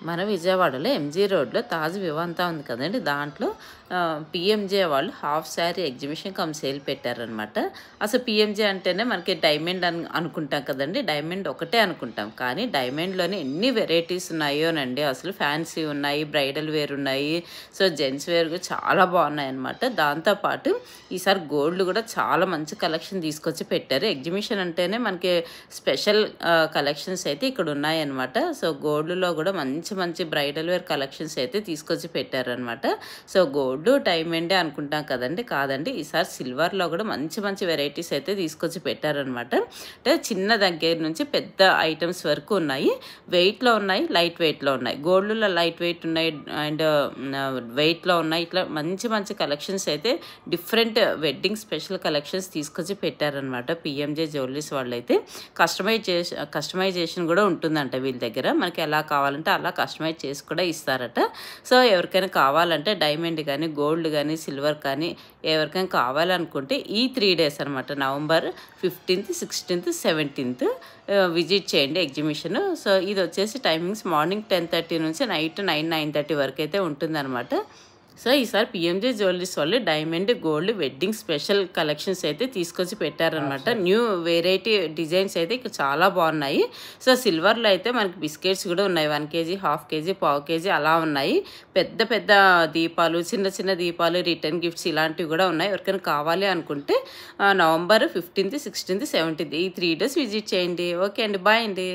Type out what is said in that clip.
మన విజయవాడలో ఎంజీ రోడ్లో తాజ్ వివాంతా ఉంది కదండి. దాంట్లో పిఎంజే వాళ్ళు half sari exhibition come sale పెట్టారనమాట. అసలు పిఎంజే అంటేనే మనకి డైమండ్ అనుకుంటాం కదండి. డైమండ్ ఒకటే అనుకుంటాం, కానీ డైమండ్లోనే ఎన్ని వెరైటీస్ ఉన్నాయోనండి. అసలు ఫ్యాన్సీ ఉన్నాయి, బ్రైడల్ వేర్ ఉన్నాయి, సో జెంట్స్ వేర్ చాలా బాగున్నాయి అనమాట. దాంతోపాటు ఈసారి గోల్డ్ కూడా చాలా మంచి కలెక్షన్ తీసుకొచ్చి పెట్టారు. ఎగ్జిబిషన్ అంటేనే మనకి స్పెషల్ కలెక్షన్స్ అయితే ఇక్కడ ఉన్నాయన్నమాట. సో గోల్డ్లో కూడా మంచి మంచి బ్రైడల్ వేర్ కలెక్షన్స్ అయితే తీసుకొచ్చి పెట్టారనమాట. సో గోల్డ్ డైమండే అనుకుంటాం కదండి, కాదండి. ఈసారి సిల్వర్లో కూడా మంచి మంచి వెరైటీస్ అయితే తీసుకొచ్చి పెట్టారనమాట. అంటే చిన్న దగ్గర నుంచి పెద్ద ఐటమ్స్ వరకు ఉన్నాయి. వెయిట్లో ఉన్నాయి, లైట్ వెయిట్లో ఉన్నాయి. గోల్డ్లో లైట్ వెయిట్ ఉన్నాయి అండ్ వెయిట్లో ఉన్నాయి. ఇట్లా మంచి మంచి కలెక్షన్స్ అయితే డిఫరెంట్ వెడ్డింగ్ స్పెషల్ కలెక్షన్స్ తీసుకొచ్చి పెట్టారనమాట పిఎంజే జ్యువెలరీస్ వాళ్ళు అయితే. కస్టమైజేషన్ కూడా ఉంటుందంట వీళ్ళ దగ్గర. మనకి ఎలా కావాలంటే అలా కస్టమైజ్ చేసి కూడా ఇస్తారట. సో ఎవరికైనా కావాలంటే డైమండ్ కానీ, గోల్డ్ కానీ, సిల్వర్ కానీ ఎవరికైనా కావాలనుకుంటే ఈ 3 days అనమాట, November 15th, 16th, 17th visit చేయండి ఎగ్జిబిషన్. సో ఇది వచ్చేసి టైమింగ్స్ మార్నింగ్ 10:30 నుంచి నైట్ 9:30 వరకు అయితే ఉంటుందన్నమాట. సో ఈసారి పిఎంజే జ్యువెలరీస్ వాళ్ళు diamond, gold wedding special collections అయితే తీసుకొచ్చి పెట్టారనమాట. న్యూ వెరైటీ డిజైన్స్ అయితే ఇక్కడ చాలా బాగున్నాయి. సో సిల్వర్లో అయితే మనకి బిస్కెట్స్ కూడా ఉన్నాయి. 1 kg, 1/2 kg, 1/4 kg అలా ఉన్నాయి. పెద్ద పెద్ద దీపాలు, చిన్న చిన్న దీపాలు, రిటర్న్ గిఫ్ట్స్ ఇలాంటివి కూడా ఉన్నాయి. ఎవరికైనా కావాలి అనుకుంటే నవంబర్ 15th, 16th, 17th ఈ 3 days విజిట్ చేయండి. ఓకే అండి, బాయ్ అండి.